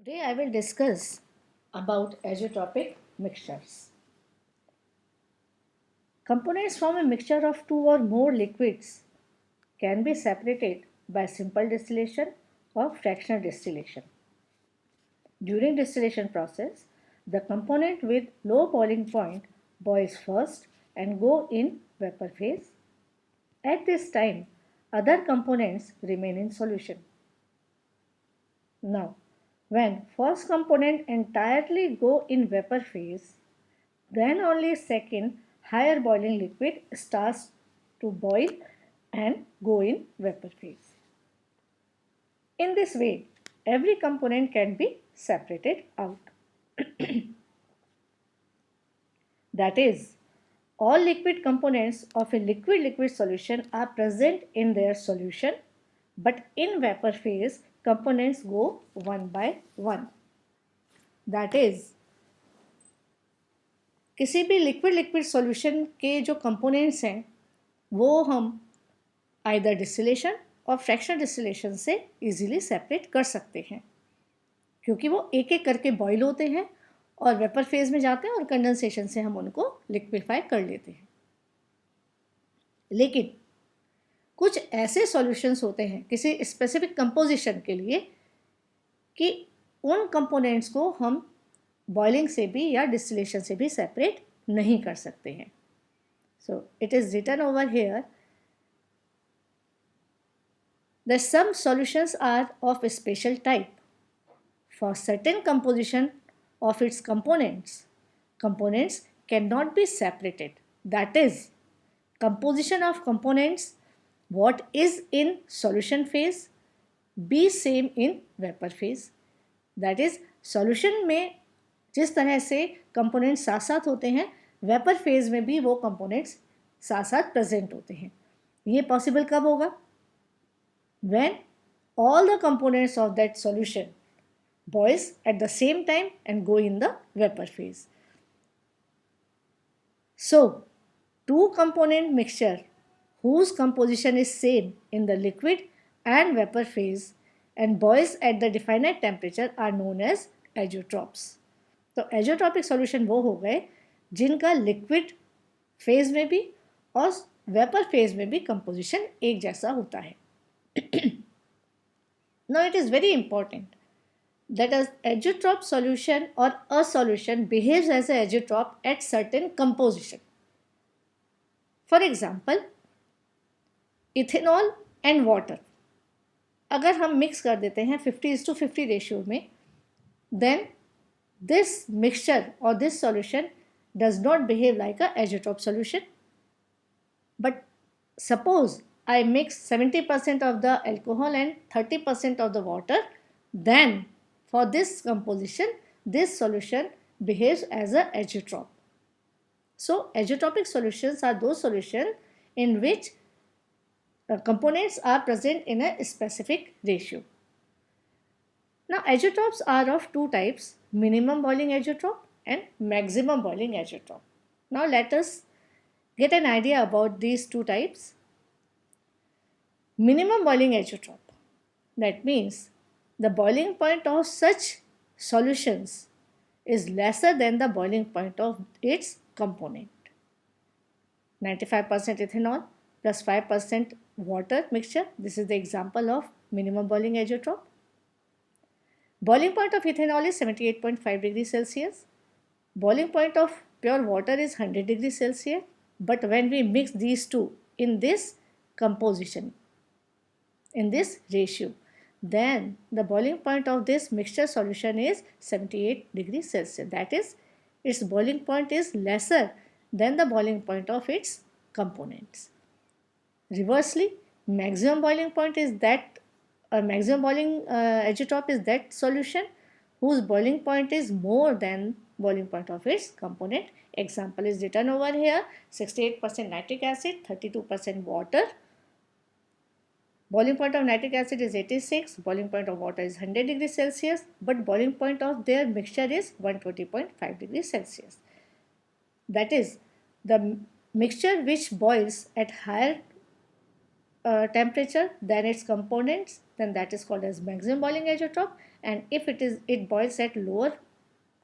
Today I will discuss about azeotropic mixtures. Components from a mixture of two or more liquids can be separated by simple distillation or fractional distillation. During distillation process, the component with low boiling point boils first and go in vapor phase. At this time, other components remain in solution. Now, when first component entirely go in vapor phase, then only second higher boiling liquid starts to boil and go in vapor phase. In this way, every component can be separated out. That is, all liquid components of a liquid-liquid solution are present in their solution, but in vapor phase, components go one by one. That is, किसी भी liquid liquid solution के जो components हैं वो हम either distillation और fractional distillation से easily separate कर सकते हैं क्योंकि वो एक एक करके बॉयल होते हैं और वेपर फेज में जाते हैं और कंडेंसेशन से हम उनको लिक्विफाई कर लेते हैं। लेकिन कुछ ऐसे सॉल्यूशंस होते हैं किसी स्पेसिफिक कंपोजिशन के लिए कि उन कंपोनेंट्स को हम बॉइलिंग से भी या डिस्टिलेशन से भी सेपरेट नहीं कर सकते हैं। So it is written over here that some solutions are of a special type. For certain composition of its components cannot be separated. That is, composition of components, what is in solution phase, be same in vapor phase. That is, solution में जिस तरह से components साथ साथ होते हैं, vapor phase में भी वो components साथ साथ present होते हैं। ये possible कब होगा? When all the components of that solution boils at the same time and go in the vapor phase. So, two component mixture whose composition is same in the liquid and vapor phase and boils at the definite temperature are known as azeotropes. तो azeotropic solution वो हो गए जिनका liquid phase में भी और vapor phase में भी composition एक जैसा होता है। Now it is very important that an azeotrope solution or a solution behaves as an azeotrope at certain composition. For example, ethanol and water. अगर हम मिक्स कर देते हैं 50:50 रेशियो में, then this mixture or this solution does not behave like a azeotrope solution. But suppose I mix 70% of the alcohol and 30% of the water, then for this composition, this solution behaves as a azeotrope. So, azeotropic solutions are those solutions in which components are present in a specific ratio. Now, azeotropes are of two types, minimum boiling azeotrope and maximum boiling azeotrope. Now, let us get an idea about these two types. Minimum boiling azeotrope. That means the boiling point of such solutions is lesser than the boiling point of its component. 95% ethanol plus 5% water mixture. This is the example of minimum boiling azeotrope. Boiling point of ethanol is 78.5 degrees Celsius. Boiling point of pure water is 100 degrees Celsius. But when we mix these two in this composition, in this ratio, then the boiling point of this mixture solution is 78 degrees Celsius. That is, its boiling point is lesser than the boiling point of its components. Reversely, maximum boiling point is that maximum boiling azeotrope is that solution whose boiling point is more than boiling point of its component. Example is written over here: 68% nitric acid, 32% water. Boiling point of nitric acid is 86, boiling point of water is 100 degrees Celsius, but boiling point of their mixture is 120.5 degrees Celsius. That is, the mixture which boils at higher temperature than its components, then that is called as maximum boiling azeotrope, and if it boils at lower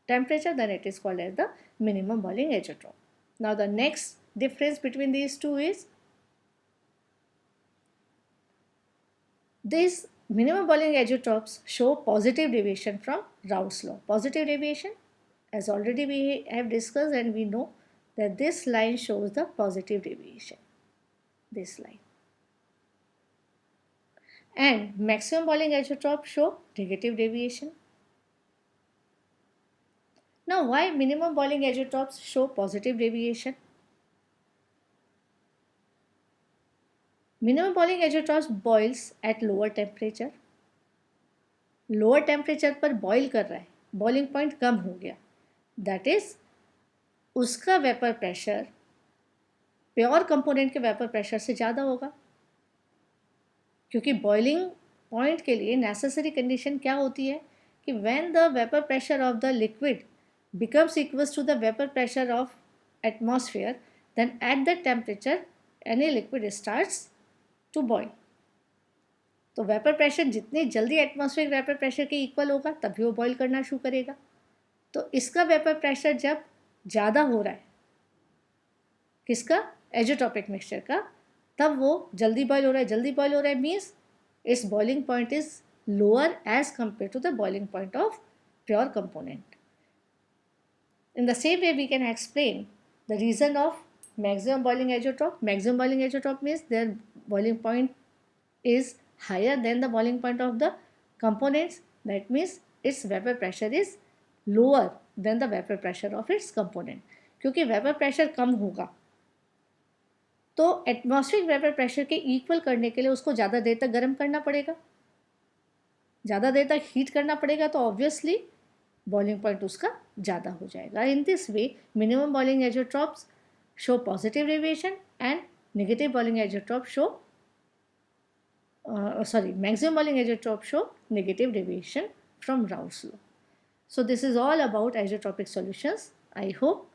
temperature, then it is called as the minimum boiling azeotrope. Now the next difference between these two is these minimum boiling azeotropes show positive deviation from Raoult's law. Positive deviation, as already we have discussed, and we know that this line shows the positive deviation, this line. And maximum boiling azeotrope show negative deviation. Now, why minimum boiling azeotropes show positive deviation? Minimum boiling azeotropes boils at lower temperature. Lower temperature पर boil कर रहा है, boiling point कम हो गया, that is उसका vapour pressure pure component के vapour pressure से ज़्यादा होगा, क्योंकि बॉइलिंग पॉइंट के लिए नेसेसरी कंडीशन क्या होती है कि when the vapour pressure of the liquid becomes equals to the vapor pressure of atmosphere, then at that temperature any liquid starts to boil. तो वेपर प्रेशर जितनी जल्दी एटमॉस्फेरिक वेपर प्रेशर के equal होगा तभी वो बॉईल करना शुरू करेगा. तो इसका वेपर प्रेशर जब ज़्यादा हो रहा है, किसका, एजोट्रॉपिक मिक्सचर का, तब वो जल्दी बॉईल हो रहा है. जल्दी बॉईल हो रहा है मीन्स इस boiling point is lower as compared to the boiling point of pure component. In the same way, we can explain the reason of maximum boiling azeotrope. Maximum boiling azeotrope means their boiling point is higher than the boiling point of the components. That means its vapor pressure is lower than the vapor pressure of its component. क्योंकि vapor pressure कम होगा तो atmospheric vapour pressure के equal करने के लिए उसको ज़्यादा देर तक गर्म करना पड़ेगा, ज़्यादा देर तक हीट करना पड़ेगा, तो ऑब्वियसली बॉइलिंग पॉइंट उसका ज़्यादा हो जाएगा. In this way minimum boiling azeotropes show positive deviation and negative boiling azeotrope show maximum boiling azeotrope show negative deviation from Raoult's law. So this is all about azeotropic solutions. I hope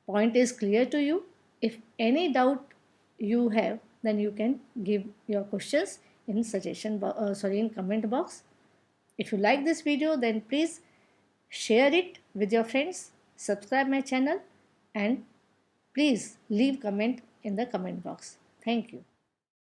point is clear to you. If any doubt you have, then you can give your questions in in comment box. If you like this video, then please share it with your friends, subscribe my channel, and please leave comment in the comment box. Thank you.